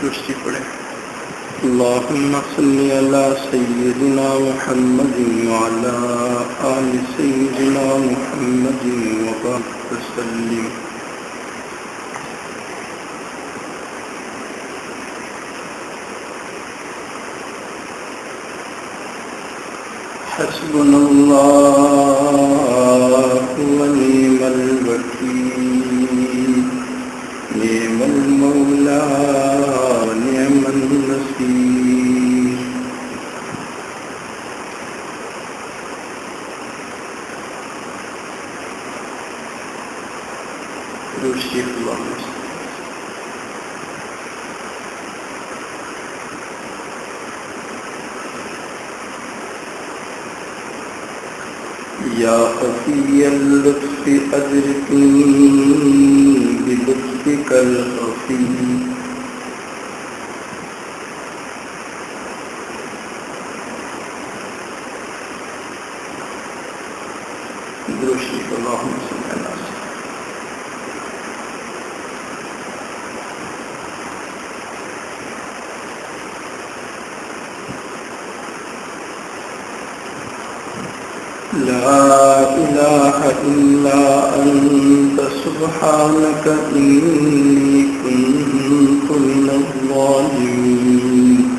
درستی پڑھیں. اللهم صل على سيدنا محمد وعلى آل سيدنا محمد وبارك وسلم. حسبنا الله ونعم الوكيل، نعم المولى ونعم النصير. روشی اللہ. یا خفی اللطف ادرکنی بلطفک الخفی. درشی اللہم صلی اللہ علیہ وسلم. لا إله إلا أنت سبحانك إني كنت من الظالمين.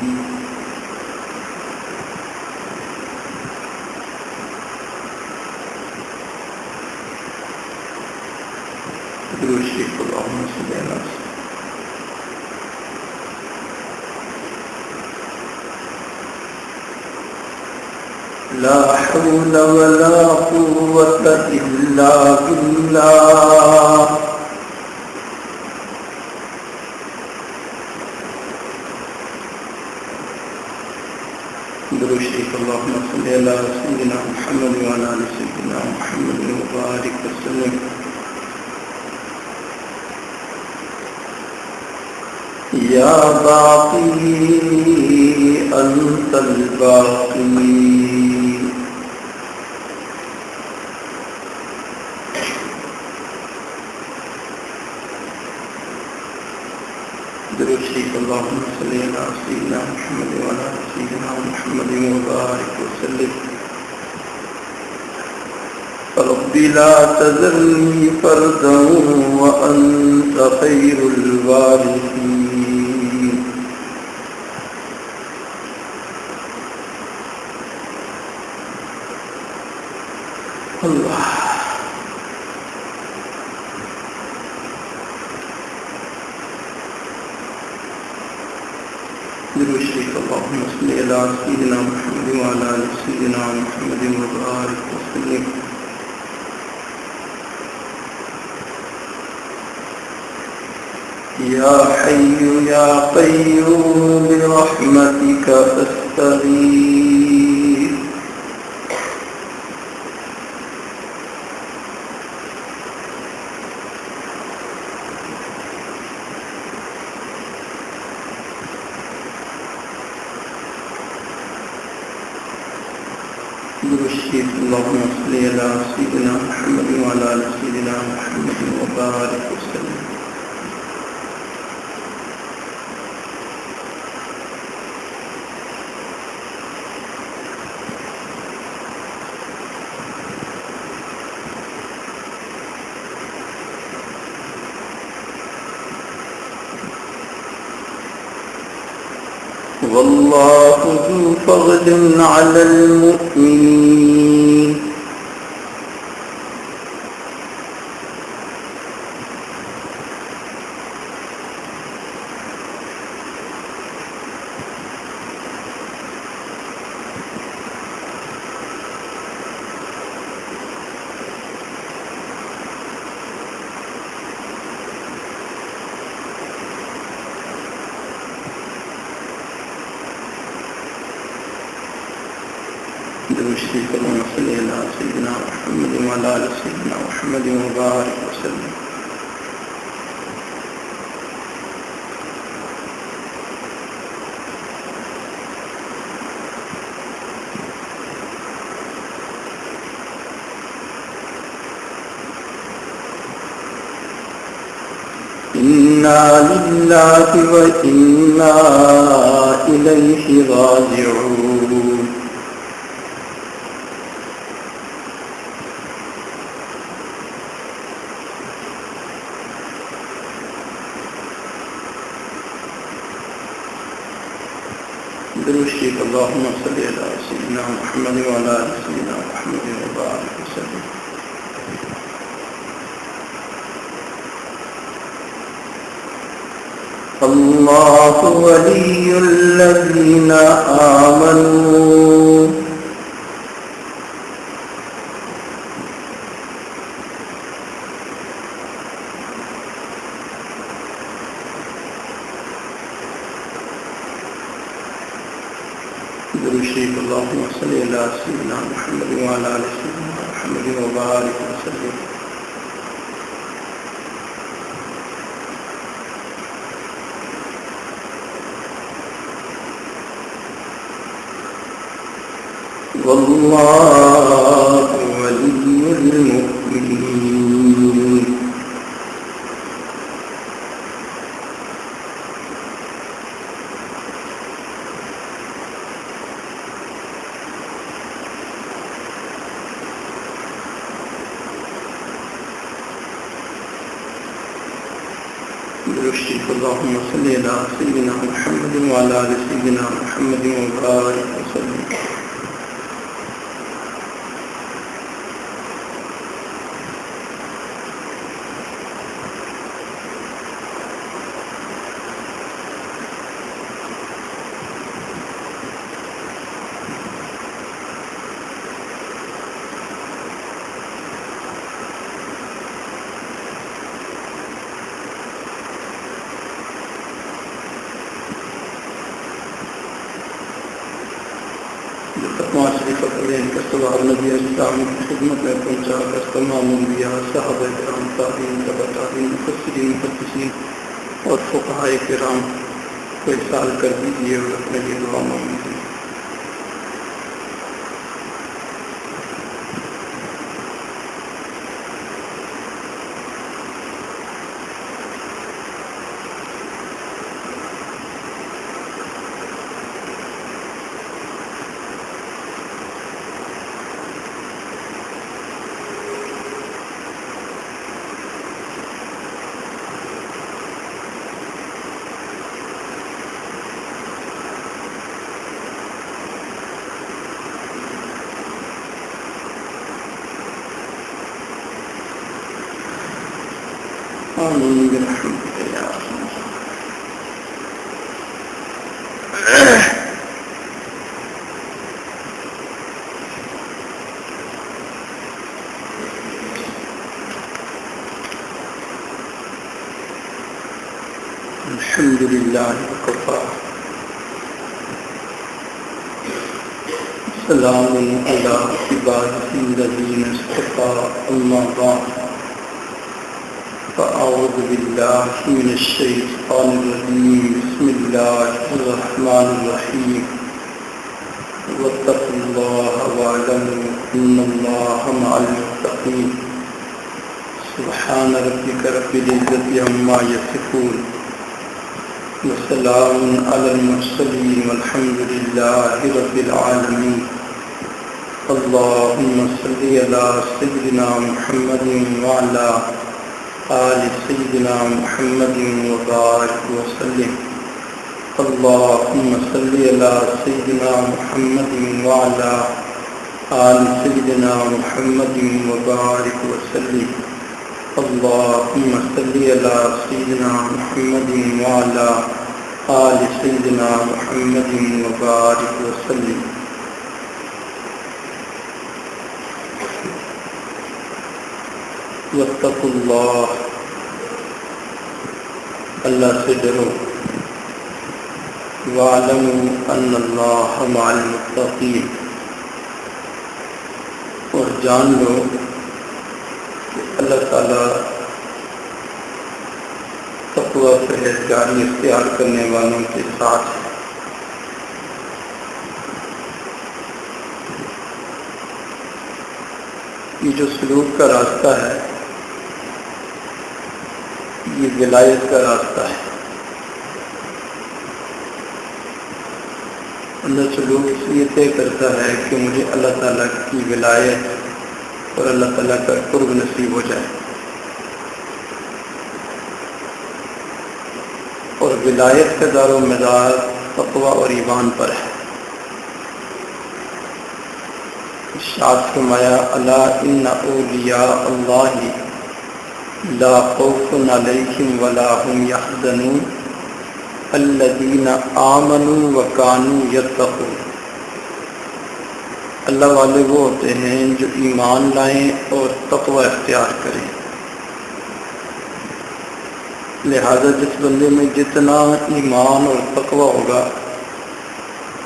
اللهم صل على سيدنا. لا حول ولا قوة إلا بالله. درشی اللهم صل على سيدنا محمد وعلى آل سيدنا محمد وبارك وسلم. يا باقي أنت الباقي. درشی اللهم صل على سيدنا محمد وعلى آل سيدنا محمد وبارك وسلم. رب لا تذرني فردا وأنت خير الوارثين. اللہ. درشی اللهم صل على سيدنا محمد وعلى آل سيدنا محمد وبارك وسلم. يا حي يا قيوم برحمتك أستغيث. اللهم صل على سيدنا محمد وعلى آل سيدنا محمد وبارك وسلم. والله ذو فضل على المؤمنين. اللهم صل على سيدنا محمد وعلى آل سيدنا محمد وبارك وسلم. إن لله وإنا إليه راجعون درود شریف اللهم صل على سيدنا محمد وعلى آل سيدنا محمد وبارك وسلم الله ولي الذين آمنوا درود شریف اللهم صل على سيدنا محمد وعلى آل سيدنا محمد وبارك وسلم والله ولي المؤمنين درشيك اللهم صل على سيدنا محمد وعلى آل سيدنا محمد وبارك وسلم نبی اسلام کی خدمت میں پہنچا کر تمام انبیاء صحابہ کرام تابعین تبع تابعین مفسرین محدثین اور فقہاء کرام کو ارسال کر دیجیے اور اپنے لیے دعا مانگیے. آمین برحمتک یا ارحم الحمد لله وكفى سلام على عباده الذين اصطفى أما بعد فأعوذ بالله من الشيطان الرجيم بسم الله الرحمن الرحيم واتقوا الله واعلموا أن الله مع المتقين سبحان ربك رب العزة عما يصفون وسلام على المرسلين والحمد لله رب العالمين. اللهم صل على سيدنا محمد وعلى آل سيدنا محمد وبارك وسلم. اللهم صل على سيدنا محمد وعلى آل سيدنا محمد وبارك وسلم. اللهم صل على سيدنا محمد وعلى آل سيدنا محمد وبارك وسلم. واتقوا اللہ، اللہ سے ڈرو. وَاعْلَمُوا أَنَّ اللَّهَ مَعَ الْمُتَّقِينَ، اور جان لو کہ اللہ تعالیٰ تقوی پرہیزگاری اختیار کرنے والوں کے ساتھ ہے. یہ جو سلوک کا راستہ ہے یہ ولایت کا راستہ ہے۔ اندر سلوک اس لیے طے کرتا ہے کہ مجھے اللہ تعالیٰ کی ولایت اور اللہ تعالیٰ کا قرب نصیب ہو جائے، اور ولایت کا دار و مدار تقوی اور ایمان پر ہے۔ ارشاد فرمایا الا ان اولیاء اللہ لا خوف علیہم ولا هم یحزنون الذین آمنوا وکانوا یتقون۔ اللہ والے وہ ہوتے ہیں جو ایمان لائیں اور تقوی اختیار کریں، لہذا جس بندے میں جتنا ایمان اور تقوی ہوگا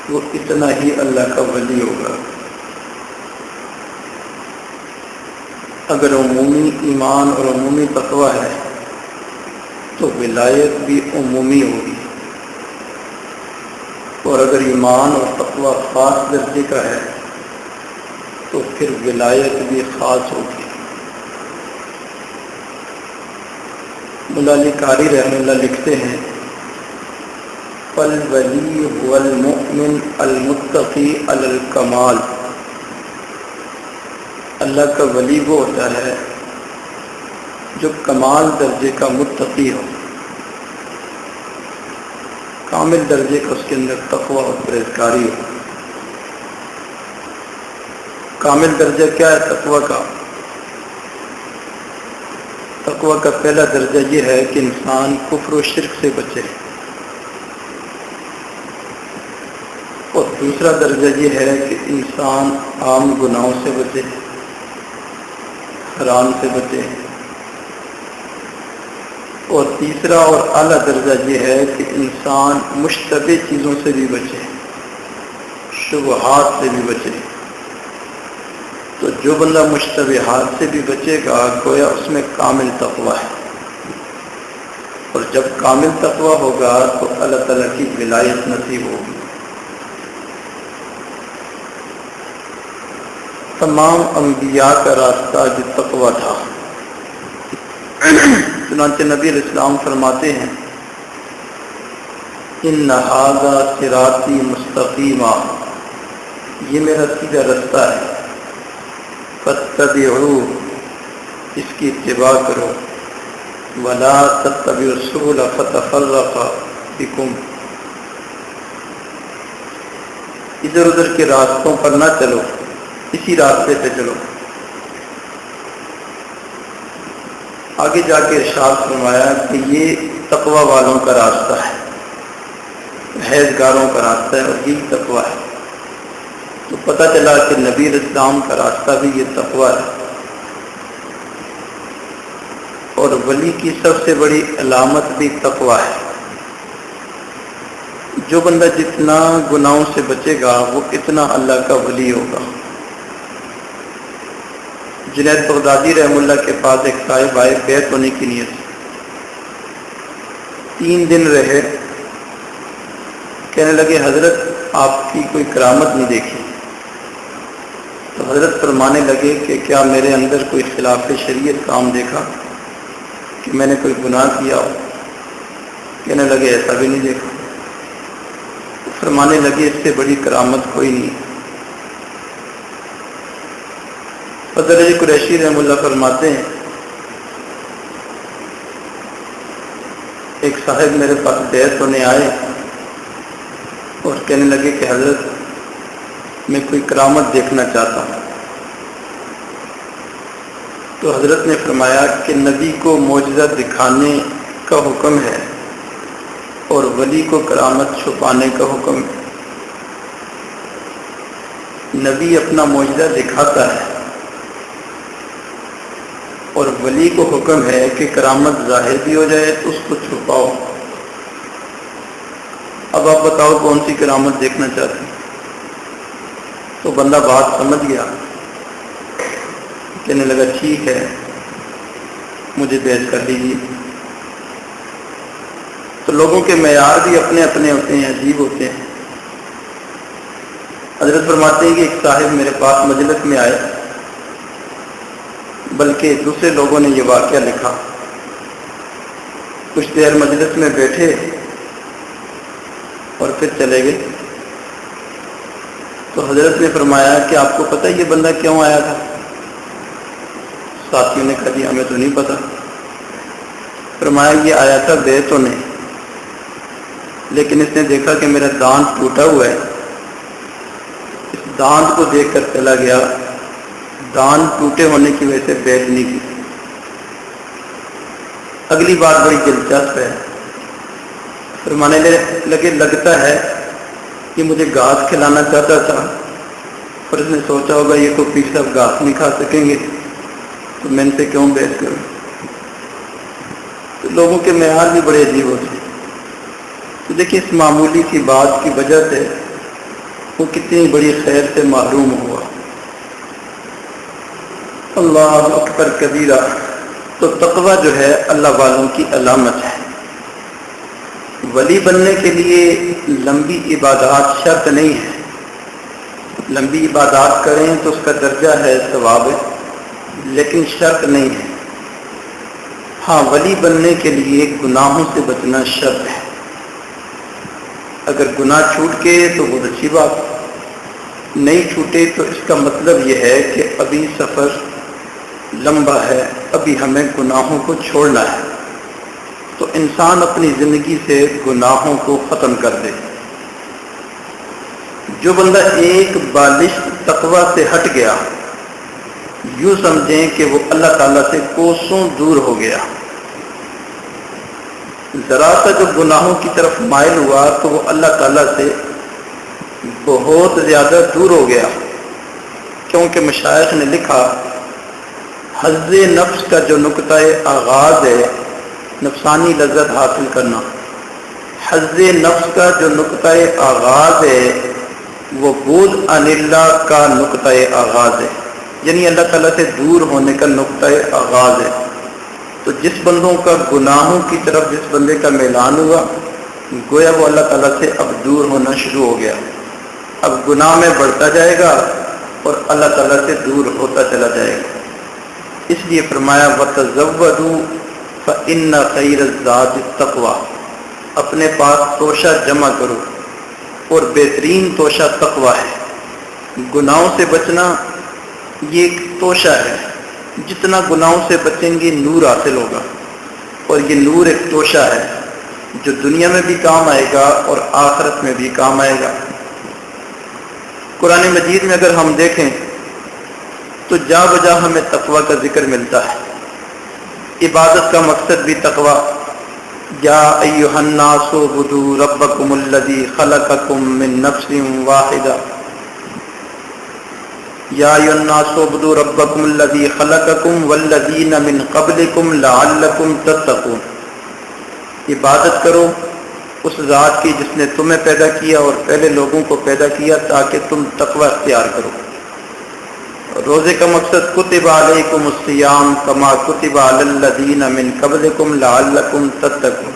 وہ اتنا ہی اللہ کا ولی ہوگا۔ اگر عمومی ایمان اور عمومی تقوی ہے تو ولایت بھی عمومی ہوگی، اور اگر ایمان اور تقوی خاص درجے کا ہے تو پھر ولایت بھی خاص ہوگی۔ مولا علی قاری رحمہ اللہ لکھتے ہیں فالولی هو المؤمن المتقی علی الکمال۔ اللہ کا ولی وہ ہوتا ہے جو کمال درجے کا متقی ہو، کامل درجے کا اس کے اندر تقوی اور پرہیزگاری ہو۔ کامل درجہ کیا ہے تقوی کا؟ تقوی کا پہلا درجہ یہ ہے کہ انسان کفر و شرک سے بچے، اور دوسرا درجہ یہ ہے کہ انسان عام گناہوں سے بچے، حرام سے بچے، اور تیسرا اور اعلیٰ درجہ یہ ہے کہ انسان مشتبہ چیزوں سے بھی بچے، شبہات سے بھی بچے۔ تو جو بندہ مشتبہات سے بھی بچے گا گویا اس میں کامل تقوی ہے، اور جب کامل تقوی ہوگا تو اللہ تعالیٰ کی ولایت نصیب ہوگی۔ تمام انبیاء کا راستہ جو تقوی تھا، چنانچہ نبی علیہ السلام فرماتے ہیں ان ھذا صراطی مستقیما، یہ میرا سیدھا رستہ ہے، فاتبعوہ، اس کی اتباع کرو، ولا تتبعوا السبل فتفرق بکم، ادھر ادھر کے راستوں پر نہ چلو، اسی راستے پہ چلو۔ آگے جا کے ارشاد فرمایا کہ یہ تقوی والوں کا راستہ ہے، پرہیزگاروں کا راستہ ہے، اور یہی تقوی ہے۔ تو پتہ چلا کہ نبی علیہ السلام کا راستہ بھی یہ تقوی ہے، اور ولی کی سب سے بڑی علامت بھی تقوی ہے۔ جو بندہ جتنا گناہوں سے بچے گا وہ اتنا اللہ کا ولی ہوگا۔ جنید بغدادی رحمہ اللہ کے پاس ایک صاحب آئے بیعت ہونے کی نیت سے، 3 دن رہے، کہنے لگے حضرت آپ کی کوئی کرامت نہیں دیکھی۔ تو حضرت فرمانے لگے کہ کیا میرے اندر کوئی خلاف شریعت کام دیکھا کہ میں نے کوئی گناہ کیا ہو؟ کہنے لگے ایسا بھی نہیں دیکھا۔ فرمانے لگے اس سے بڑی کرامت کوئی نہیں۔ فضل علی قریشی رحمہ اللہ فرماتے ہیں ایک صاحب میرے پاس بیعت ہونے آئے اور کہنے لگے کہ حضرت میں کوئی کرامت دیکھنا چاہتا ہوں۔ تو حضرت نے فرمایا کہ نبی کو معجزہ دکھانے کا حکم ہے اور ولی کو کرامت چھپانے کا حکم ہے۔ نبی اپنا معجزہ دکھاتا ہے اور ولی کو حکم ہے کہ کرامت ظاہر بھی ہو جائے تو اس کو چھپاؤ۔ اب آپ بتاؤ کون سی کرامت دیکھنا چاہتے ہیں؟ تو بندہ بات سمجھ گیا، کہنے لگا ٹھیک ہے مجھے بیعت کر لیجیے۔ تو لوگوں کے معیار بھی اپنے اپنے ہوتے ہیں، عجیب ہوتے ہیں۔ حضرت فرماتے ہیں کہ ایک صاحب میرے پاس مجلس میں آئے، بلکہ دوسرے لوگوں نے یہ واقعہ لکھا کچھ دیر مجلس میں بیٹھے اور پھر چلے گئے. تو حضرت نے فرمایا کہ آپ کو پتہ یہ بندہ کیوں آیا تھا؟ ساتھیوں نے کہا جی ہمیں تو نہیں پتہ. فرمایا یہ آیا تھا بے تو نہیں، لیکن اس نے دیکھا کہ میرا دانت ٹوٹا ہوا ہے، اس دانت کو دیکھ کر چلا گیا. دانت ٹوٹے ہونے کی وجہ سے بیعت نہیں کی. اگلی بات بڑی دلچسپ ہے. فرمانے لگے لگتا ہے کہ مجھے گھاس کھلانا چاہتا تھا، اور اس نے سوچا ہوگا یہ تو پیر صاحب گھاس نہیں کھا سکیں گے تو میں ان سے کیوں بحث کروں. تو لوگوں کے معیار بھی بڑے عجیب ہوتے ہیں. تو دیکھیں اس معمولی سی بات کی وجہ سے وہ کتنی بڑی خیر سے محروم ہوا. اللہ اکبر کبیرہ. تو تقویٰ جو ہے اللہ والوں کی علامت ہے. ولی بننے کے لیے لمبی عبادات شرط نہیں ہے. لمبی عبادات کریں تو اس کا درجہ ہے ثواب، لیکن شرط نہیں ہے. ہاں ولی بننے کے لیے گناہوں سے بچنا شرط ہے. اگر گناہ چھوٹ کے تو بہت اچھی بات، نہیں چھوٹے تو اس کا مطلب یہ ہے کہ ابھی سفر لمبا ہے، ابھی ہمیں گناہوں کو چھوڑنا ہے. تو انسان اپنی زندگی سے گناہوں کو ختم کر دے. جو بندہ ایک بالشت تقویٰ سے ہٹ گیا، یوں سمجھیں کہ وہ اللہ تعالیٰ سے کوسوں دور ہو گیا. ذرا سا جو گناہوں کی طرف مائل ہوا تو وہ اللہ تعالیٰ سے بہت زیادہ دور ہو گیا. کیونکہ مشائخ نے لکھا حظ نفس کا جو نقطۂ آغاز ہے نفسانی لذت حاصل کرنا، حظ نفس کا جو نقطۂ آغاز ہے وہ بود عن اللہ کا نقطۂ آغاز ہے، یعنی اللہ تعالیٰ سے دور ہونے کا نقطۂ آغاز ہے. تو جس بندوں کا گناہوں کی طرف جس بندے کا میلان ہوا، گویا وہ اللہ تعالیٰ سے اب دور ہونا شروع ہو گیا. اب گناہ میں بڑھتا جائے گا اور اللہ تعالیٰ سے دور ہوتا چلا جائے گا. اس لیے فرمایا وَتَزَوَّدُوا فَإِنَّ خَيْرَ الزَّادِ التَّقْوَىٰ. اپنے پاس توشہ جمع کرو، اور بہترین توشہ تقویٰ ہے. گناہوں سے بچنا یہ ایک توشہ ہے. جتنا گناہوں سے بچیں گے نور حاصل ہوگا، اور یہ نور ایک توشہ ہے جو دنیا میں بھی کام آئے گا اور آخرت میں بھی کام آئے گا. قرآن مجید میں اگر ہم دیکھیں تو جا بجا ہمیں تقویٰ کا ذکر ملتا ہے. عبادت کا مقصد بھی تقویٰ. یا ایھا الناس اعبدوا ربکم الذی خلقکم من نفس واحدہ. یا ایھا الناس اعبدوا ربکم الذی خلقکم والذین من قبلکم لعلکم تتقون. عبادت کرو اس ذات کی جس نے تمہیں پیدا کیا اور پہلے لوگوں کو پیدا کیا تاکہ تم تقویٰ اختیار کرو. روزے کا مقصد کتب علیکم الصیام کما کتب علی الذین من قبلکم لعلکم تتقون.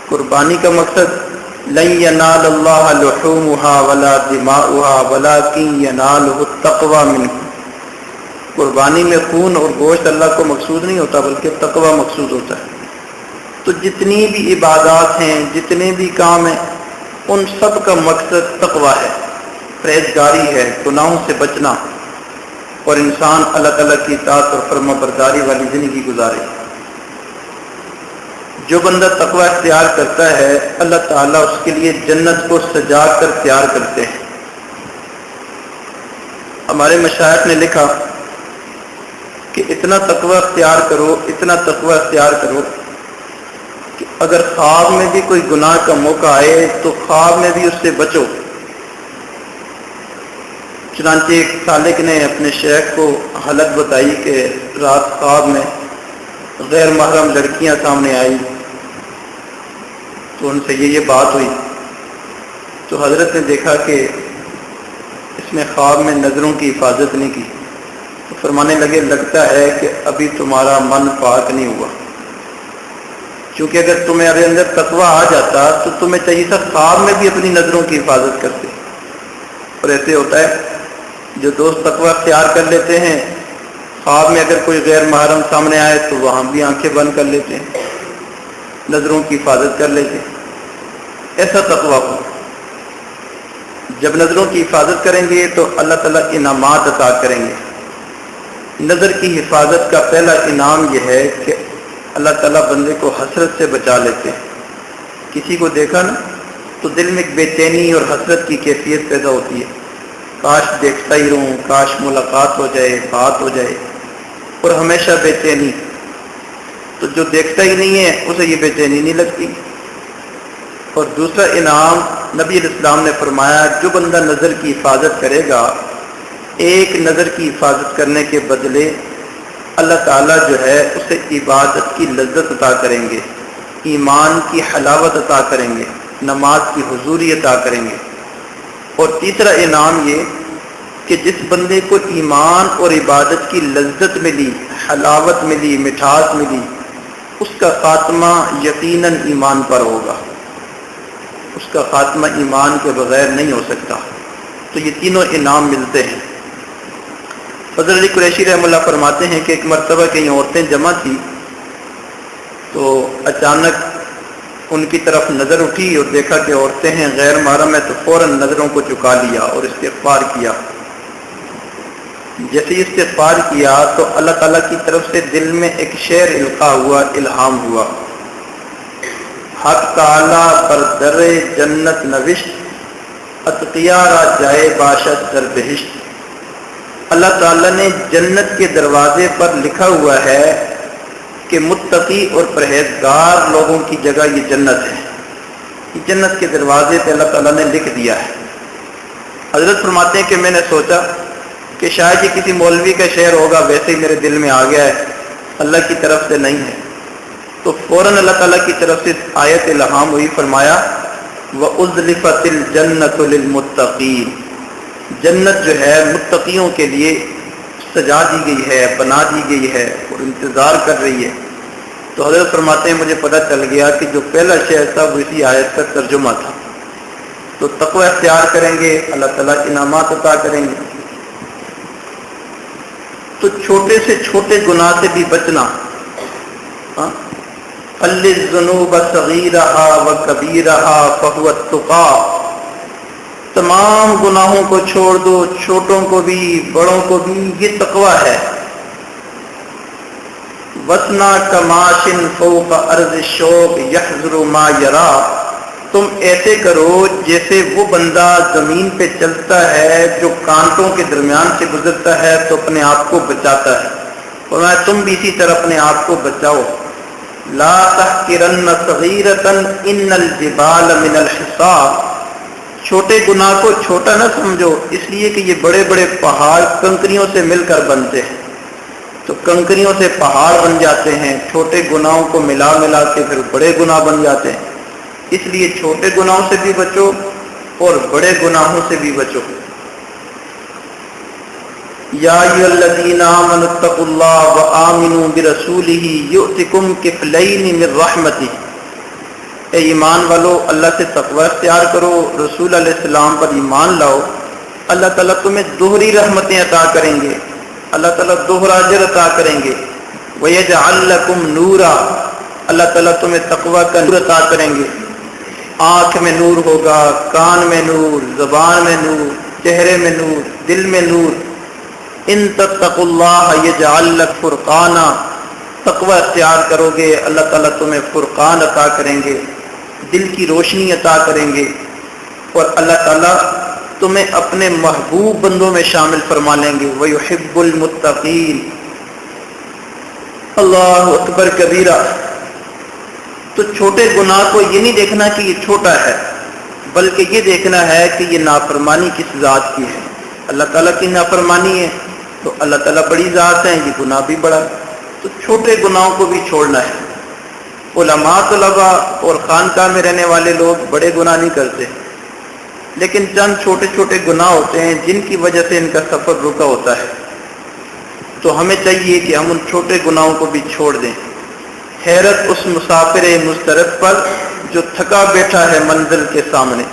قربانی کا مقصد لن ینال اللہ لحومها ولا دماؤها ولکن ینالہ التقوی منکم. قربانی میں خون اور گوشت اللہ کو مقصود نہیں ہوتا بلکہ تقوی مقصود ہوتا ہے. تو جتنی بھی عبادات ہیں، جتنے بھی کام ہیں، ان سب کا مقصد تقوی ہے، پرہیزگاری ہے، گناہوں سے بچنا، اور انسان اللہ تعالیٰ کی اطاعت اور فرما برداری والی زندگی گزارے. جو بندہ تقوی اختیار کرتا ہے اللہ تعالیٰ اس کے لیے جنت کو سجا کر تیار کرتے ہیں. ہمارے مشائخ نے لکھا کہ اتنا تقوی اختیار کرو، اتنا تقوی اختیار کرو کہ اگر خواب میں بھی کوئی گناہ کا موقع آئے تو خواب میں بھی اس سے بچو. چنانچہ ایک سالک نے اپنے شیخ کو حالت بتائی کہ رات خواب میں غیر محرم لڑکیاں سامنے آئی، تو ان سے یہ بات ہوئی. تو حضرت نے دیکھا کہ اس نے خواب میں نظروں کی حفاظت نہیں کی، تو فرمانے لگے لگتا ہے کہ ابھی تمہارا من پاک نہیں ہوا. کیونکہ اگر تمہیں اندر تقویٰ آ جاتا تو تمہیں چاہیے تھا خواب میں بھی اپنی نظروں کی حفاظت کرتے. اور ایسے ہوتا ہے جو دوست تقویٰ اختیار کر لیتے ہیں، خواب میں اگر کوئی غیر محرم سامنے آئے تو وہاں بھی آنکھیں بند کر لیتے ہیں. نظروں کی حفاظت کر لیتے، ایسا تقویٰ ہو۔ جب نظروں کی حفاظت کریں گے تو اللہ تعالیٰ انعامات عطا کریں گے۔ نظر کی حفاظت کا پہلا انعام یہ ہے کہ اللہ تعالیٰ بندے کو حسرت سے بچا لیتے ہیں۔ کسی کو دیکھا نا تو دل میں ایک بے چینی اور حسرت کی کیفیت پیدا ہوتی ہے، کاش دیکھتا ہی رہوں، کاش ملاقات ہو جائے، بات ہو جائے، اور ہمیشہ بے چینی۔ تو جو دیکھتا ہی نہیں ہے اسے یہ بے چینی نہیں لگتی۔ اور دوسرا انعام نبی علیہ السلام نے فرمایا، جو بندہ نظر کی حفاظت کرے گا، ایک نظر کی حفاظت کرنے کے بدلے اللہ تعالیٰ جو ہے اسے عبادت کی لذت عطا کریں گے، ایمان کی حلاوت عطا کریں گے، نماز کی حضوری عطا کریں گے۔ اور تیسرا انعام یہ کہ جس بندے کو ایمان اور عبادت کی لذت ملی، حلاوت ملی، مٹھاس ملی، اس کا خاتمہ یقیناً ایمان پر ہوگا، اس کا خاتمہ ایمان کے بغیر نہیں ہو سکتا۔ تو یہ تینوں انعام ملتے ہیں۔ فضل علی قریشی رحمہ اللہ فرماتے ہیں کہ ایک مرتبہ کئی عورتیں جمع تھی تو اچانک ان کی طرف نظر اٹھی اور دیکھا کہ عورتیں ہیں، غیر محرم ہے، تو فوراً نظروں کو جھکا لیا اور استغفار کیا۔ جیسے ہی استغفار کیا تو اللہ تعالیٰ کی طرف سے دل میں ایک شعر القاء ہوا، الہام ہوا، حق تعالی بر در جنت نوشت، اتقیا را جائے باشد در بہشت۔ اللہ تعالیٰ نے جنت کے دروازے پر لکھا ہوا ہے کہ متقی اور پرہیزگار لوگوں کی جگہ یہ جنت ہے۔ یہ جنت کے دروازے پہ اللہ تعالیٰ نے لکھ دیا ہے۔ حضرت فرماتے ہیں کہ میں نے سوچا کہ شاید یہ کسی مولوی کا شعر ہوگا، ویسے ہی میرے دل میں آ گیا ہے، اللہ کی طرف سے نہیں ہے۔ تو فوراً اللہ تعالیٰ کی طرف سے آیت الہام ہوئی، فرمایا وَأُزْلِفَتِ الْجَنَّةُ لِلْمُتَّقِينَ، جنت جو ہے متقیوں کے لیے سجا دی گئی ہے، بنا دی گئی ہے اور انتظار کر رہی ہے۔ تو حضرت فرماتے ہیں مجھے پتہ چل گیا کہ جو پہلا شعر تھا وہ اسی آیت کا ترجمہ تھا۔ تو تقوی اختیار کریں گے، اللہ تعالیٰ انعامات عطا کریں گے۔ تو چھوٹے سے چھوٹے گناہ سے بھی بچنا، قل الذنوب صغیرها وکبیرها فهو التقی، تمام گناہوں کو چھوڑ دو، چھوٹوں کو بھی بڑوں کو بھی، یہ تقوی ہے۔ وَسْنَا كَمَاشٍ فَوْقَ أَرْضِ الشَّوْقِ يَحْذُرُ مَا يَرَى، تم ایسے کرو جیسے وہ بندہ زمین پہ چلتا ہے جو کانٹوں کے درمیان سے گزرتا ہے تو اپنے آپ کو بچاتا ہے، اور تم بھی اسی طرح اپنے آپ کو بچاؤ۔ لا تحقرن صغیرة ان الجبال من الحصى، چھوٹے گناہ کو چھوٹا نہ سمجھو، اس لیے کہ یہ بڑے بڑے پہاڑ کنکریوں سے مل کر بنتے ہیں، تو کنکریوں سے پہاڑ بن جاتے ہیں، چھوٹے گناہوں کو ملا ملا کے پھر بڑے گناہ بن جاتے ہیں۔ اس لیے چھوٹے گناہوں سے بھی بچو اور بڑے گناہوں سے بھی بچو۔ یا ایھا الذین آمنوا اتقوا اللہ وآمنوا برسولہ یؤتکم کفلین من رحمتہ، اے ایمان والو اللہ سے تقوی اختیار کرو، رسول علیہ السلام پر ایمان لاؤ، اللہ تعالیٰ تمہیں دوہری رحمتیں عطا کریں گے، اللہ تعالیٰ دوہرا اجر عطا کریں گے۔ وَيَجْعَلْ لَكُمْ نُورًا، اللہ تعالیٰ تمہیں تقوی کا نور عطا کریں گے، آنکھ میں نور ہوگا، کان میں نور، زبان میں نور، چہرے میں نور، دل میں نور۔ ان تتقوا اللہ یجعل لکم فرقانا، تقوی اختیار کرو گے اللہ تعالیٰ تمہیں فرقان عطا کریں گے، دل کی روشنی عطا کریں گے، اور اللہ تعالیٰ تمہیں اپنے محبوب بندوں میں شامل فرما لیں گے۔ وَيُحِبُّ الْمُتَّقِينَ، اللہ اکبر کبیرہ۔ تو چھوٹے گناہ کو یہ نہیں دیکھنا کہ یہ چھوٹا ہے، بلکہ یہ دیکھنا ہے کہ یہ نافرمانی کس ذات کی ہے۔ اللہ تعالیٰ کی نافرمانی ہے تو اللہ تعالیٰ بڑی ذات ہے، یہ گناہ بھی بڑا ہے، تو چھوٹے گناہوں کو بھی چھوڑنا ہے۔ علماء طلباء اور خانقاہ میں رہنے والے لوگ بڑے گناہ نہیں کرتے، لیکن چند چھوٹے چھوٹے گناہ ہوتے ہیں جن کی وجہ سے ان کا سفر رکا ہوتا ہے، تو ہمیں چاہیے کہ ہم ان چھوٹے گناہوں کو بھی چھوڑ دیں۔ حیرت اس مسافر مسترد پر جو تھکا بیٹھا ہے منزل کے سامنے،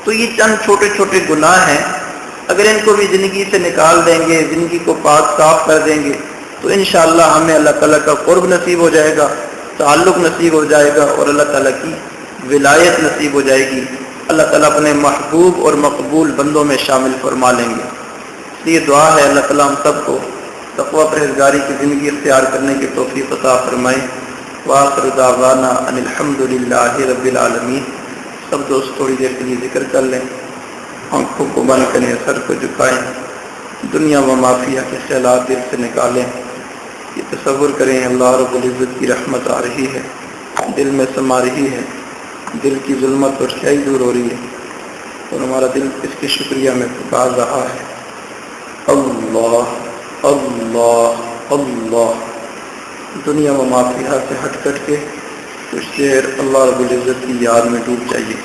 تو یہ چند چھوٹے چھوٹے گناہ ہیں، اگر ان کو بھی زندگی سے نکال دیں گے، زندگی کو پاک صاف کر دیں گے، تو انشاءاللہ ہمیں اللہ تعالیٰ کا قرب نصیب ہو جائے گا تعلق نصیب ہو جائے گا اور اللہ تعالیٰ کی ولایت نصیب ہو جائے گی. اللہ تعالیٰ اپنے محبوب اور مقبول بندوں میں شامل فرما لیں گے. اس لیے دعا ہے اللہ تعالیٰ ہم سب کو تقوی پرہیزگاری کی زندگی اختیار کرنے کی توفیق عطا فرمائے. وآخر دعوانا ان الحمد للہ رب العالمین. سب دوست تھوڑی دیر کے لیے ذکر کر لیں، آنکھوں کو بند کریں، سر کو جھکائیں، دنیا و مافیہ کے خیالات دل سے نکالیں. یہ تصور کریں اللہ رب العزت کی رحمت آ رہی ہے، دل میں سما رہی ہے، دل کی ظلمت اور سیاہی دور ہو رہی ہے اور ہمارا دل اس کے شکریہ میں پکار رہا ہے. اللہ اللہ اللہ. دنیا و مافیہ سے ہٹ کر کے کچھ دیر اللہ رب العزت کی یاد میں ڈوب جائیے.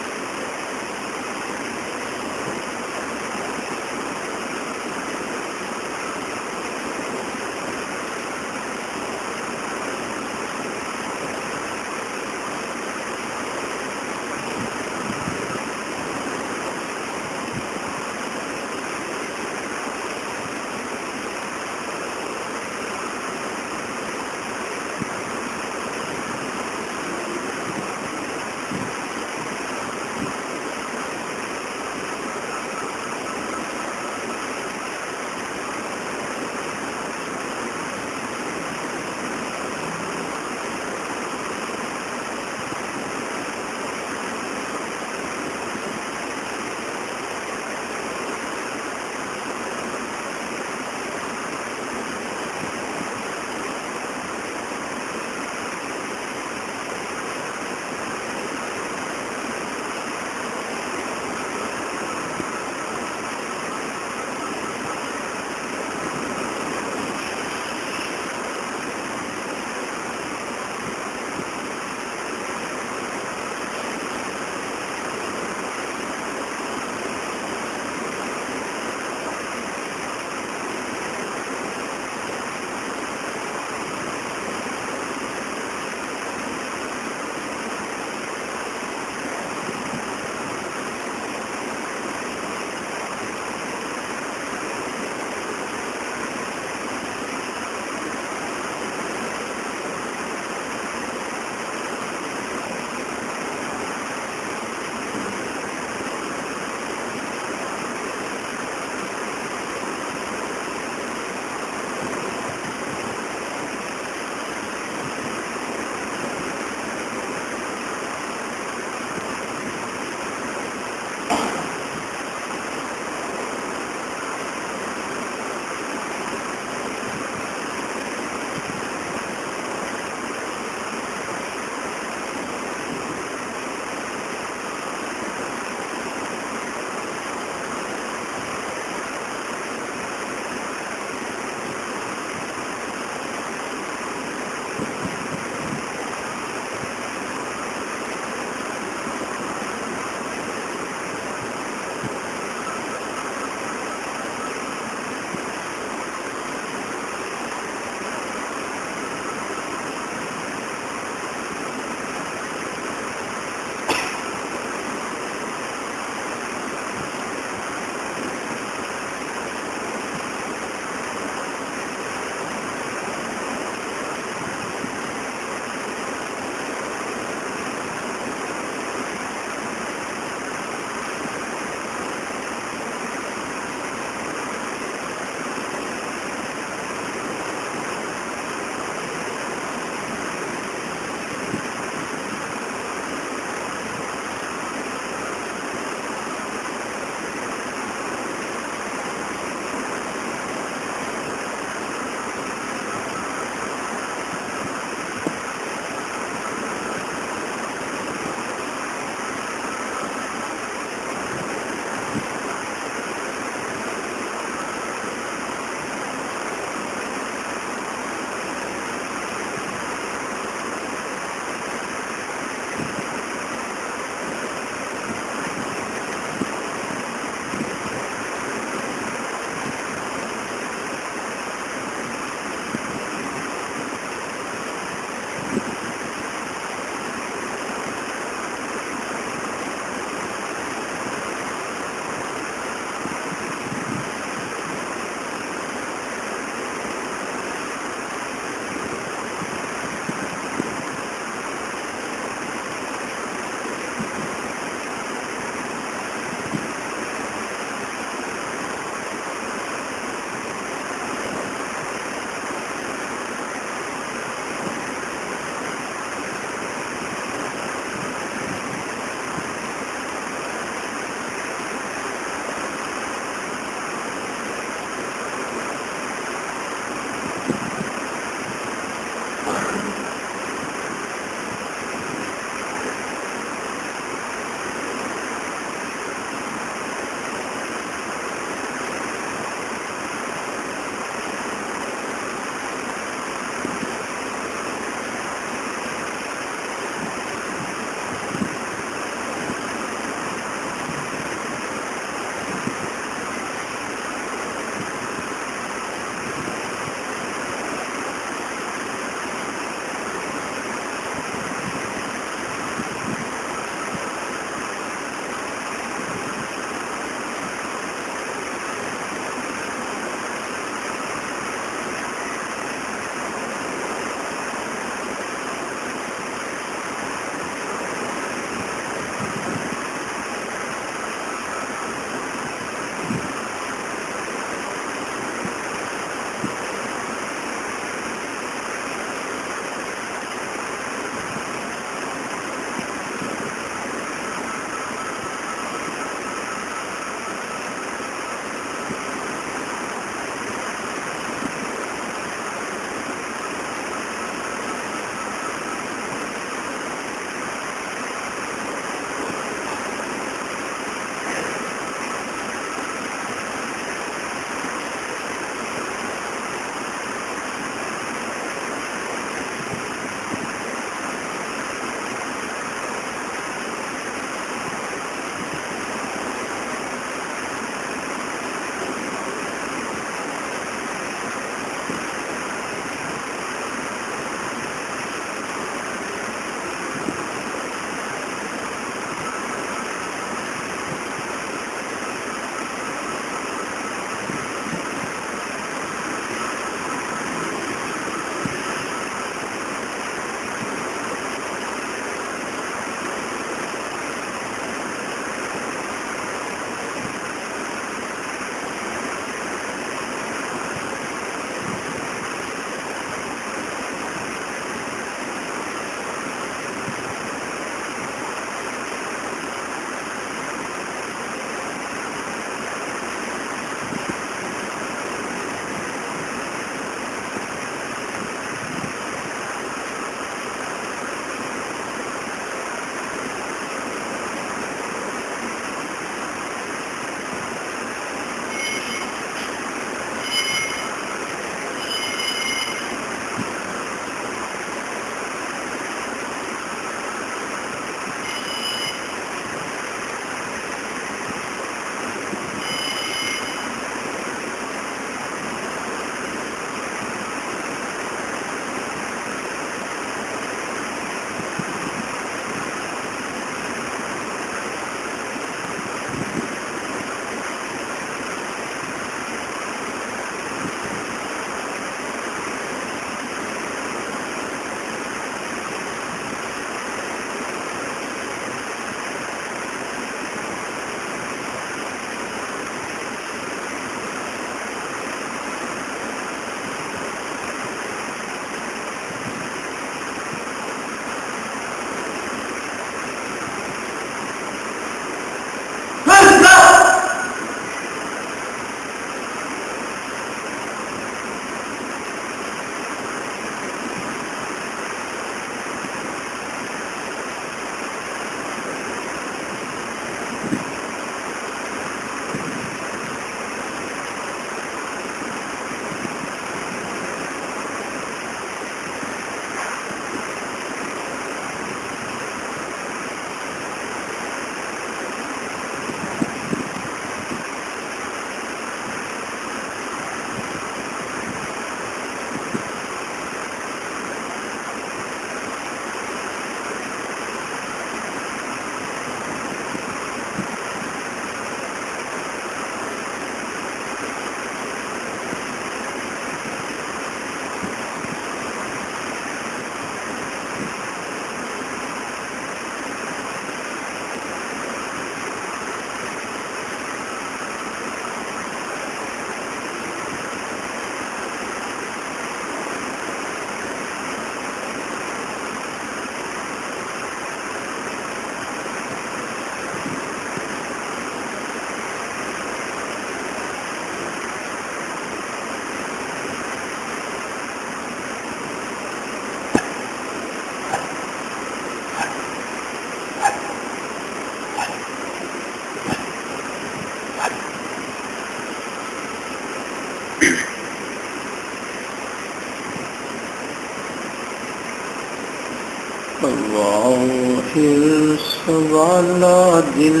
اللہ حرص والا دل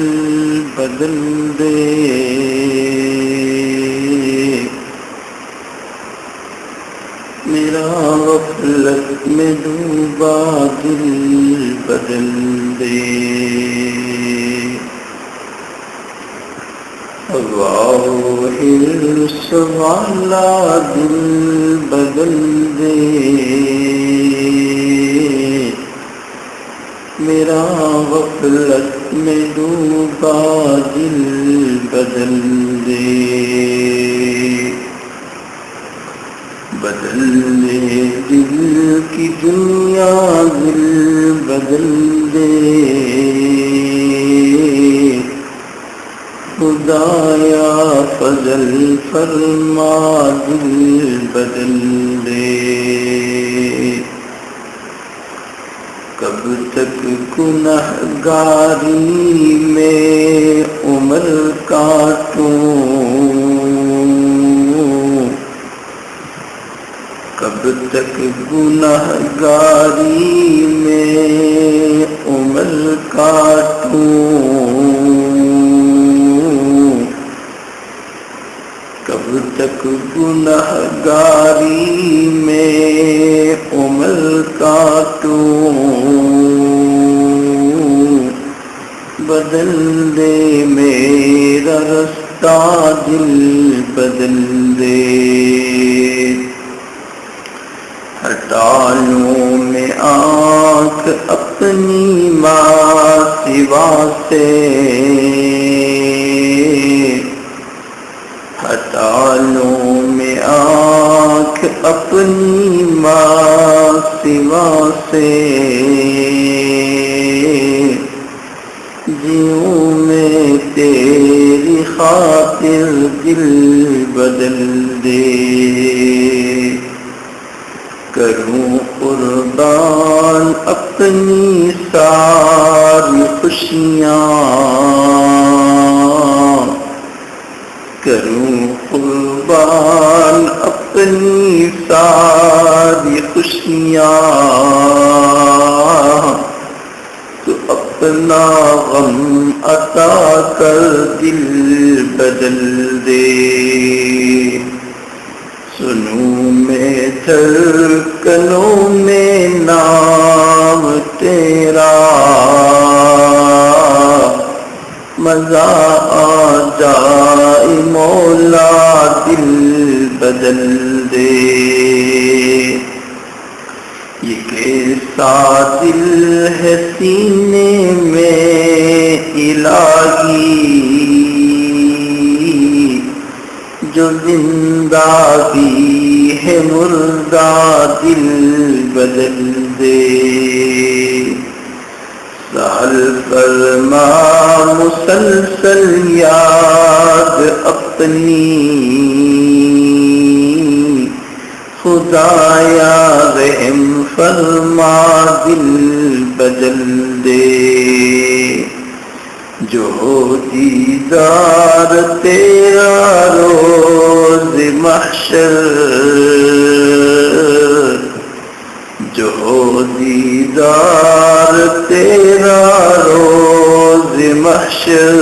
بدل دے، میرا غفلت میں ڈوبا دل بدل دے، اللہ حرص والا دل بدل دے، میرا غفلت میں ڈوبا دل بدل دے، بدل دے دل کی دنیا دل بدل دے، خدایا فضل فرما دل بدل دے، کب تک گنہگاری میں عمر کاٹوں، کب تک گنہگاری میں عمر کاٹوں، کب تک گنہگاری میں عمر کاٹوں، بدل دے میرا رستہ دل بدل دے، ہٹا لوں میں آنکھ اپنی ماں سوا سے، ہٹا لوں میں آنکھ اپنی ماں سوا سے، جیوں میں تیری خاطر دل بدل دے، کروں قربان اپنی ساری خوشیاں، کروں قربان اپنی ساری خوشیاں، تو اپنا غم عطا کر دل بدل دے، سنوں میں دھڑکنوں میں نام تیرا، مزہ آ جائے مولا دل بدل دے، یہ کیسا دل ہے سینے میں الہی، جو زندہ بھی ہے مردہ دل بدل دے، سہل فرما مسلسل یاد اپنی، خدایا رحم فرما دل بدل دے، جو دیدار تیرا روز محشر، جو دیدار تیرا روز محشر،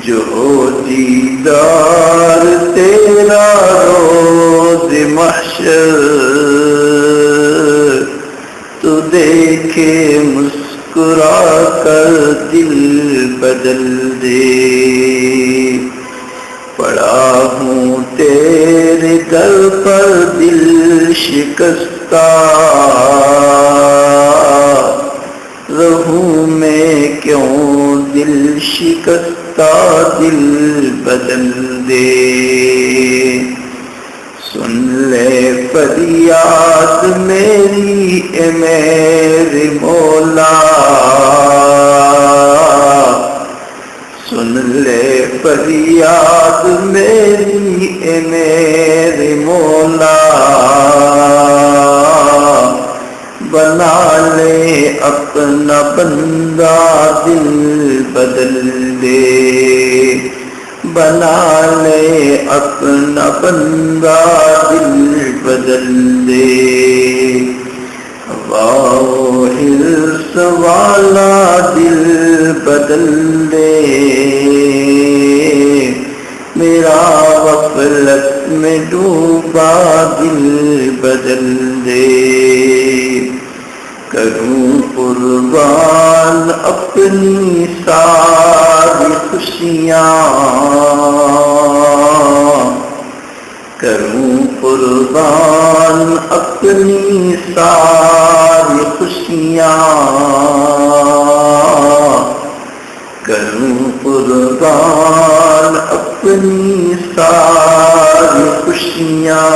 جو دیدار تیرا روز محشر، تو دیکھے مسکرا کر دل بدل دے، پڑا ہوں تیرے در پر دل شکستہ، رہوں میں کیوں دل شکستہ دل بدل دے، سن لے فریاد میری اے میرے مولا، سن لے فریاد میری اے میرے مولا، بنا لے اپنا بندہ دل بدل دے، بنا لے اپنا بندہ دل بدل دے، وفا حرص والا دل بدل دے، میرا غفلت میں ڈوبا دل بدل دے، کروں قربان اپنی ساری خوشیاں، کروں قربان اپنی ساری خوشیاں، کروں قربان اپنی ساری خوشیاں،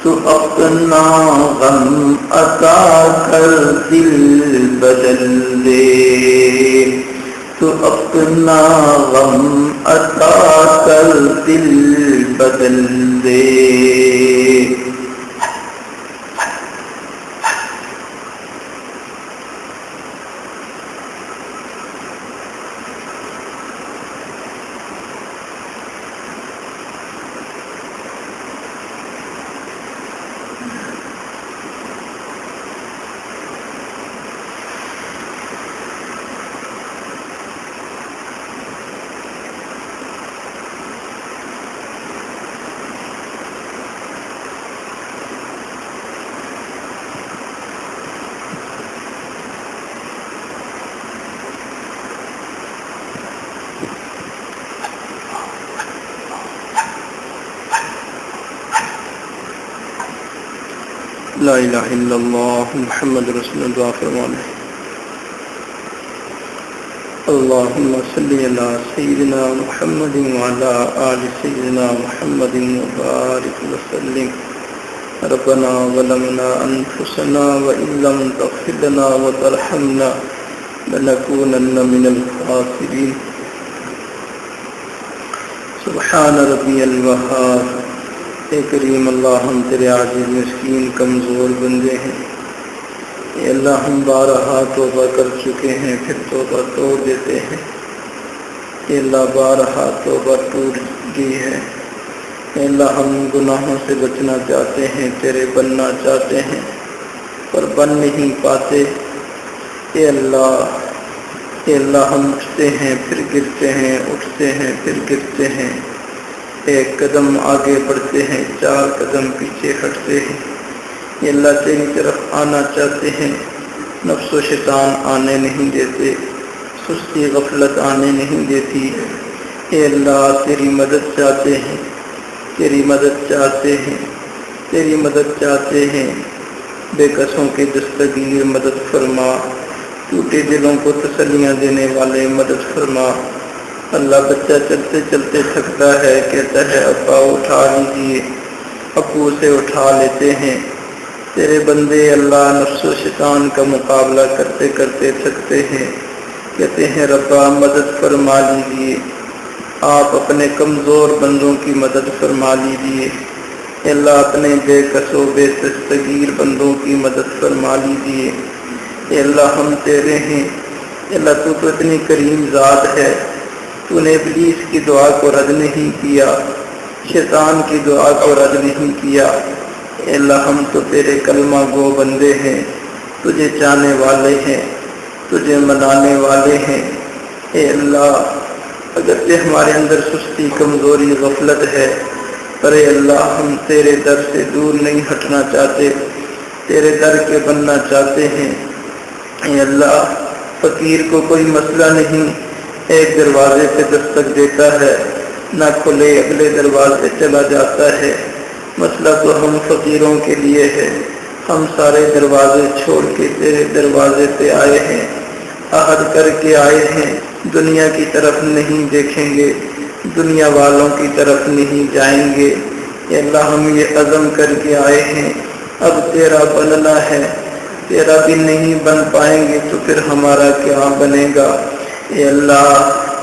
تو اپنا غم عطا کر دل بدل دے، تو اپنا غم عطا کر دل بدل دے۔ لا الہ الا اللہ محمد رسول اللہ فرمانے، اللہم صلی علی سیدنا محمد وعلی آل سیدنا محمد وبارک وسلم۔ ربنا ظلمنا انفسنا وان لم تغفر لنا وترحمنا لنکونن من الخاسرین۔ سبحان ربی الوہاب۔ اے کریم اللہ، ہم تیرے عاجز مسکین کمزور بندے ہیں، اے اللہ ہم بارہا توبہ کر چکے ہیں، پھر توبہ توڑ دیتے ہیں، اے اللہ بارہا توبہ ٹوٹ گئی ہے، اے اللہ ہم گناہوں سے بچنا چاہتے ہیں، تیرے بننا چاہتے ہیں پر بن نہیں پاتے، اے اللہ ہم اٹھتے ہیں پھر گرتے ہیں، اٹھتے ہیں پھر گرتے ہیں، ایک قدم آگے بڑھتے ہیں، چار قدم پیچھے ہٹتے ہیں، یہ اللہ تیری طرف آنا چاہتے ہیں، نفس و شیطان آنے نہیں دیتے، سستی غفلت آنے نہیں دیتی، اے اللہ تیری مدد چاہتے ہیں، تیری مدد چاہتے ہیں، تیری مدد چاہتے ہیں، بے کسوں کی دستگیر مدد فرما، ٹوٹے دلوں کو تسلیاں دینے والے مدد فرما۔ اللہ بچہ چلتے چلتے تھکتا ہے، کہتا ہے ابا اٹھا لیجیے، ابو سے اٹھا لیتے ہیں، تیرے بندے اللہ نفس و شیطان کا مقابلہ کرتے کرتے تھکتے ہیں، کہتے ہیں ربا مدد فرما لیجیے، آپ اپنے کمزور بندوں کی مدد فرما لیجیے، اللہ اپنے بے کسو بے دستگیر بندوں کی مدد فرما لیجیے، اے اللہ ہم تیرے ہیں، اللہ تو اتنی کریم ذات ہے، تو نے ابلیس کی دعا کو رد نہیں کیا، شیطان کی دعا کو رد نہیں کیا، اے اللہ ہم تو تیرے کلمہ گو بندے ہیں، تجھے چاہنے والے ہیں، تجھے منانے والے ہیں، اے اللہ اگرچہ ہمارے اندر سستی کمزوری غفلت ہے، پر اے اللہ ہم تیرے در سے دور نہیں ہٹنا چاہتے، تیرے در کے بننا چاہتے ہیں، اے اللہ فقیر کو کوئی مسئلہ نہیں، ایک دروازے سے دستک دیتا ہے، نہ کھلے اگلے دروازے چلا جاتا ہے، مسئلہ تو ہم فقیروں کے لیے ہے، ہم سارے دروازے چھوڑ کے تیرے دروازے پہ آئے ہیں، عہد کر کے آئے ہیں، دنیا کی طرف نہیں دیکھیں گے، دنیا والوں کی طرف نہیں جائیں گے، اے اللہ ہم یہ عزم کر کے آئے ہیں، اب تیرا بننا ہے، تیرا بھی نہیں بن پائیں گے تو پھر ہمارا کیا بنے گا، اے اللہ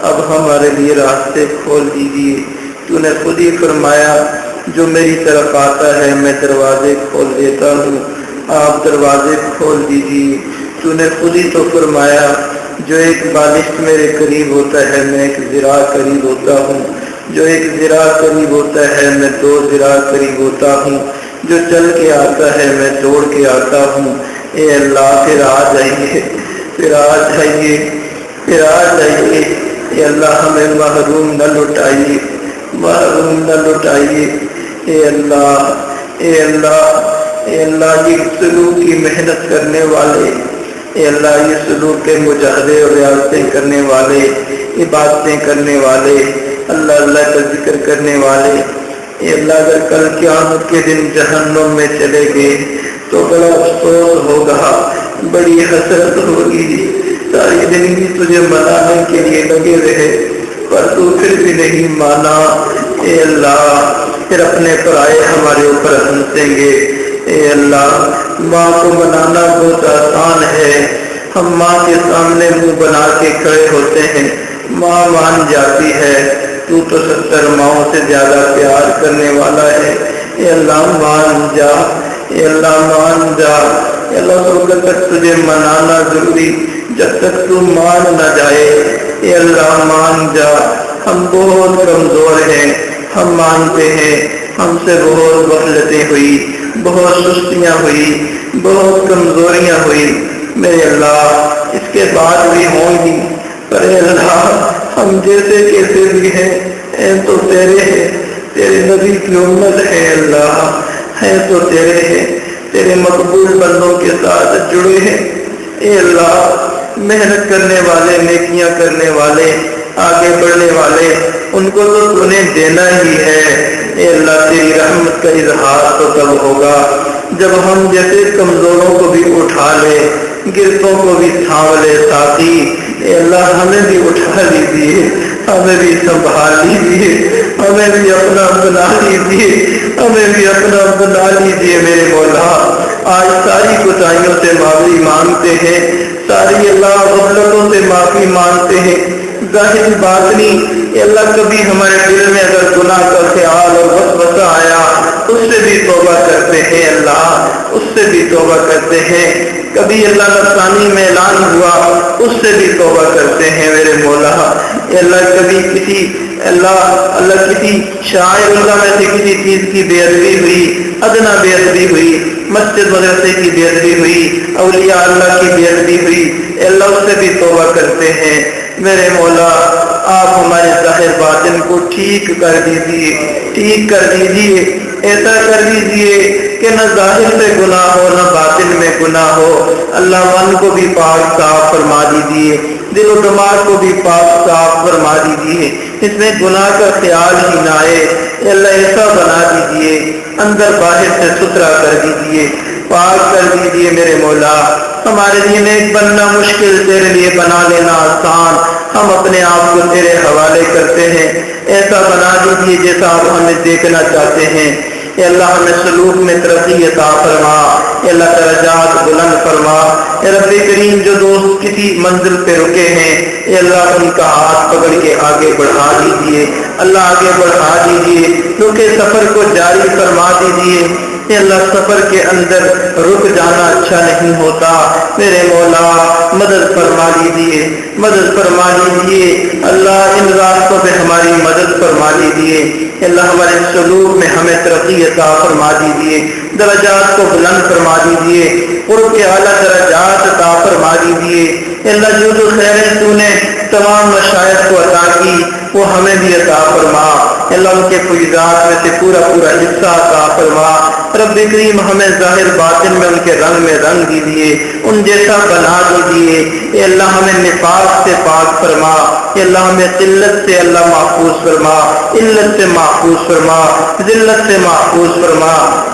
اب ہمارے لیے راستے کھول دیجیے، تو نے خود ہی فرمایا جو میری طرف آتا ہے میں دروازے کھول دیتا ہوں، آپ دروازے کھول دیجیے، تو نے خود ہی تو فرمایا جو ایک بالشت میرے قریب ہوتا ہے میں ایک ذراع قریب ہوتا ہوں، جو ایک ذراع قریب ہوتا ہے میں 2 ذراع قریب ہوتا ہوں، جو چل کے آتا ہے میں توڑ کے آتا ہوں، اے اللہ پھر آ جائیے، پھر آ جائیے، پھر آ جائیے، اے اللہ ہمیں محروم نہ لٹائیے، محروم نہ لٹائیے، اے اللہ، اے اللہ، اے اللہ یہ سلوک کی محنت کرنے والے، اے اللہ یہ سلوک کے مجاہدے اور ریاضتیں کرنے والے، عبادتیں کرنے والے، اللہ اللہ کا ذکر کرنے والے، اے اللہ اگر کل قیامت کے دن جہنم میں چلے گئے تو بڑا افسوس ہوگا، بڑی حسرت ہوگی، ساری زندگی تجھے منانے کے لیے لگے رہے پر تو پھر بھی نہیں مانا، اے اللہ پھر اپنے پرائے ہمارے اوپر ہنسیں گے، اے اللہ ماں کو منانا بہت آسان ہے، ہم ماں کے سامنے منہ بنا کے کھڑے ہوتے ہیں، ماں مان جاتی ہے، تو 70 ماؤں سے زیادہ پیار کرنے والا ہے، اے اللہ مان جا، اے اللہ مان جا، اے اللہ اس وقت تک تجھے منانا ضروری جب تک تو مان نہ جائے، اے اللہ مان جا، ہم بہت کمزور ہیں، ہم مانتے ہیں ہم سے بہت غفلتیں ہوئی، بہت سستیاں ہوئی، بہت کمزوریاں ہوئی، میرے اللہ اس کے بعد بھی ہوں گی، پر اے اللہ ہم جیسے کیسے بھی ہیں اے تو تیرے ہیں، تیرے نبی کی امت ہے، اللہ ہے تو تیرے ہیں، تیرے مقبول بندوں کے ساتھ جڑے ہیں، اے اللہ محنت کرنے والے، نیکیاں کرنے والے، آگے بڑھنے والے، ان کو تو نے دینا ہی ہے، اے اللہ تیری رحمت کا اظہار تو تب ہوگا جب ہم جیسے کمزوروں کو بھی اٹھا لے، گرتوں کو بھی تھام لے ساتھی، اے اللہ ہمیں بھی اٹھا لیجیے، ہمیں بھی سنبھال لیجیے، ہمیں بھی اپنا بنا لیجیے، ہمیں بھی اپنا بنا لیجیے میرے مولا، آج ساری کوتاہیوں سے معافی مانگتے ہیں، ساری اللہ غفلتوں سے معافی مانگتے ہیں، ظاہری باطنی، اے اللہ کبھی ہمارے دل میں اگر گناہ کا خیال اور وسوسہ آیا اس سے بھی توبہ کرتے ہیں، اللہ اس سے بھی توبہ کرتے ہیں، کبھی اللہ نفسانی میں اعلان ہوا اس سے بھی توبہ کرتے ہیں میرے مولا، اے اللہ کبھی کسی اللہ کسی شاعر اللہ میں سے کسی چیز کی بے ادبی ہوئی، ادنا بے ادبی ہوئی، مسجد مدرسے کی بے ادبی ہوئی، اولیاء اللہ کی بے ادبی ہوئی، اے اللہ اس سے بھی توبہ کرتے ہیں میرے مولا، آپ ہمارے ظاہر باطن کو ٹھیک کر دیجیے، ٹھیک کر دیجیے، ایسا کر دیجیے کہ نہ ظاہر سے گناہ ہو نہ باطن میں گناہ ہو، اللہ من کو بھی پاک صاف فرما دیجیے، دل و دماغ کو بھی پاک صاف فرما دیجیے، اس میں گناہ کا خیال ہی نہ آئے، اے اللہ ایسا بنا دیجیے، اندر باہر سے ستھرا کر دیجیے، پاک کر دیجیے میرے مولا، ہمارے لیے نیک بننا مشکل، تیرے لیے بنا لینا آسان، ہم اپنے آپ کو تیرے حوالے کرتے ہیں، ایسا بنا دیجیے جیسا آپ ہمیں دیکھنا چاہتے ہیں، اے اللہ ہمیں سلوک میں ترقی عطا فرما، اے اللہ درجات بلند فرما، اے رب کریم جو دوست کسی منزل پہ رکے ہیں اے اللہ ان کا ہاتھ پکڑ کے آگے بڑھا دیجیے، اللہ آگے بڑھا دیجیے، کیونکہ سفر کو جاری فرما دیجیے، اے اللہ سفر کے اندر رک جانا اچھا نہیں ہوتا، میرے مولا مدد فرما لیجیے، مدد فرما لیجیے، اللہ ان راستوں پہ ہماری مدد فرما لیجیے، اللہ ہمارے سلوک میں ہمیں ترقی عطا فرما دیجیے، درجات کو بلند فرما دیجیے، قرب کے اعلیٰ درجات عطا فرما دیجیے، اللہ جو خیریں تو نے تمام مشائخ کو عطا کی وہ ہمیں بھی عطا فرما، اللہ ان کے فیضات میں سے پورا پورا حصہ عطا فرما، رب کریم ہمیں ظاہر باطن میں ان کے رنگ میں رنگ دیجیے، ان جیسا بنا دیجیے، اے اللہ ہمیں نفاق سے پاک فرما، اے اللہ ہمیں قلت سے اللہ محفوظ فرما، علت سے محفوظ فرما، ذلت سے محفوظ فرما،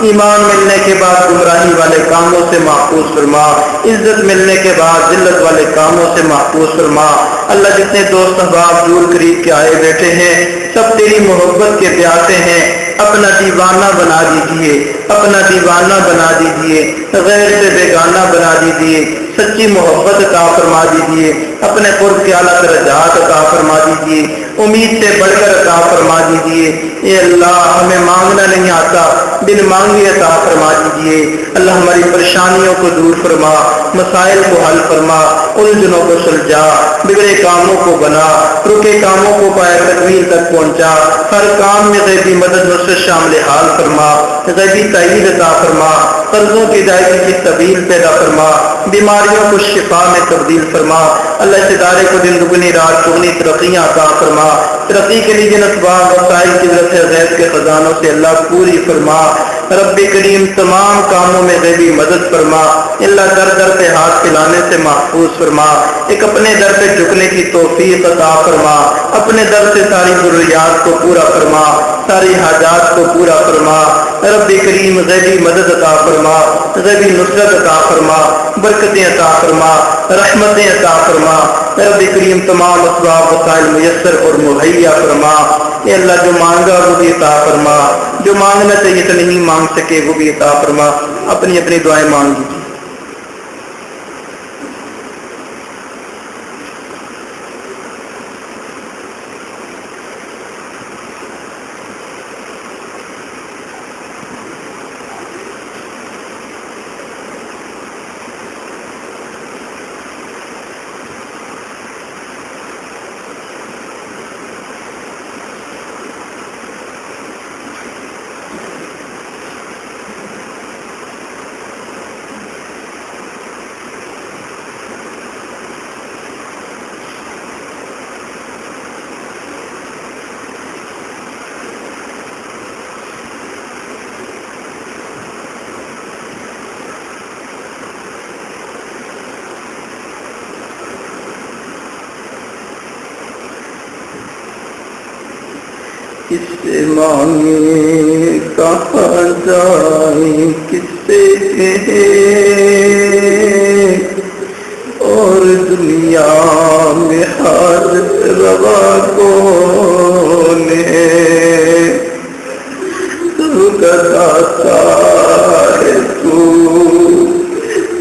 ایمان ملنے کے بعد گمراہی والے کاموں سے محفوظ فرما، عزت ملنے کے بعد ذلت والے کاموں سے محفوظ فرما، اللہ جتنے دوست احباب دور قریب کے آئے بیٹھے ہیں سب تیری محبت کے پیاسے ہیں، اپنا دیوانہ بنا دیجیے، اپنا دیوانہ بنا دیجیے، غیر سے بیگانہ بنا دیجیے، سچی محبت عطا فرما دیجیے، اپنے قرب کے اعلیٰ درجات عطا فرما دیجیے، امید سے بڑھ کر عطا فرما دیجیے، اے اللہ ہمیں مانگنا نہیں آتا، بن مانگے عطا فرما دیجیے، اللہ ہماری پریشانیوں کو دور فرما، مسائل کو حل فرما، الجھنوں کو سلجھا، بگڑے کاموں کو بنا، رکے کاموں کو پائے تکمیل تک پہنچا، ہر کام میں غیبی مدد نصرت شامل حال فرما، غیبی تائید عطا فرما، قرضوں کی ادائیگی کی سبیل پیدا فرما، بیماریوں کو شفا میں تبدیل فرما، اللہ اس ادارے کو دن دگنی رات چگنی ترقیاں عطا فرما، ترقی کے لیے جن اسباب وسائل کی ضرورت ہے غیب کے خزانوں سے اللہ پوری فرما، رب کریم تمام کاموں میں غیبی مدد فرما، اللہ در در پہ ہاتھ پھیلانے سے محفوظ فرما، ایک اپنے در پہ جھکنے کی توفیق عطا فرما، اپنے در سے ساری ضروریات کو پورا فرما، ساری حاجات کو پورا فرما، رب کریم غیبی مدد عطا فرما، غیبی نصرت عطا فرما، برکتیں عطا فرما، رحمتیں عطا فرما، رب کریم تمام اسباب وسائل میسر اور مہیا فرما، اے اللہ جو مانگا وہ بھی عطا فرما، جو مانگنا چاہیے تو نہیں مانگ سکے وہ بھی عطا فرما، اپنی اپنی دعائیں مانگ لیجیے۔ کس سے مانگے کہاں جائیں کس سے کہیں، اور دنیا میں حاجت روا کون ہے، سب کا داتا ہے تو،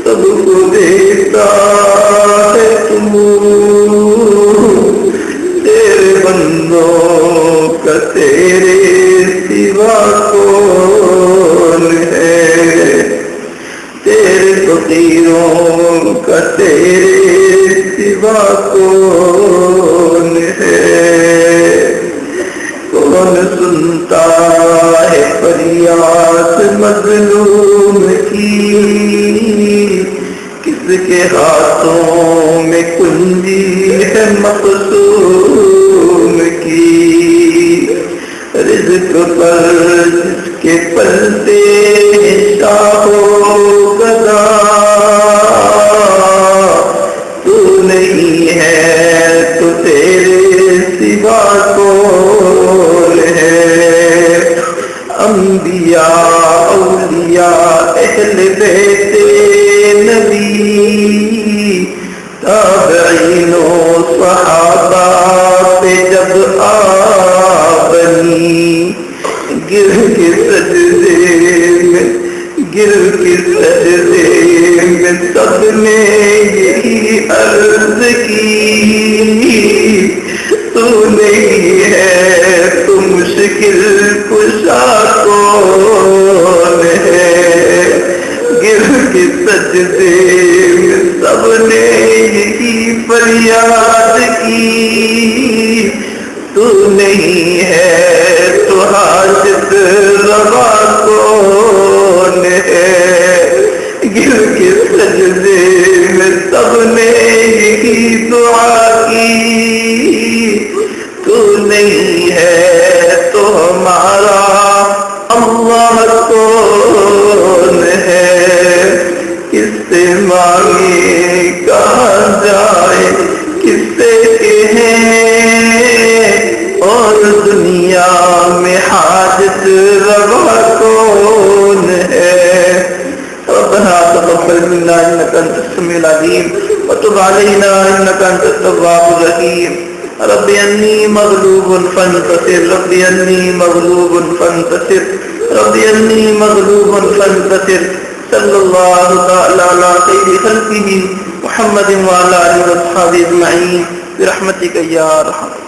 سب کو دیتا ہے تو، تیرے بندوں کا تیرے سوا کون ہے، تیرے فقیروں کا تیرے سوا کون ہے، کون سنتا ہے فریاد مظلوم کی، کس کے ہاتھوں میں کنجی ہے مقصوم کی، رزق پر جس کے پلتے شاہو گدا، تو نہیں ہے تو تیرے سوا کون ہے، انبیاء اولیاء اہل بیت نبی، تابعین و صحابہ پہ جب آبنی، گر کے سجدے میں سب نے یہی عرض کی، تو نہیں ہے تو مشکل کشا کون ہے، گر کے سجدے میں سب نے یہی فریاد کی، تو نہیں ہے تو حاجت روا کون ہے، گر کے سجدے میں سب نے یہی دعا کی، تو نہیں ہے تو ہمارا اللہ کون ہے، کس سے مانگے کہاں جائے کس سے کہیں، اور دنیا میں حاجت روا کون ہے، ربنا تقبل منا انك انت السميع العليم وتب علينا انك انت التواب الرحيم، رب انی مغلوب فانتصر، رب انی مغلوب فانتصر، رب انی مغلوب فانتصر، صلی اللہ تعالی علی خیر خلقہ محمد وعلی آلہ واصحابہ اجمعین برحمتک یا ارحم۔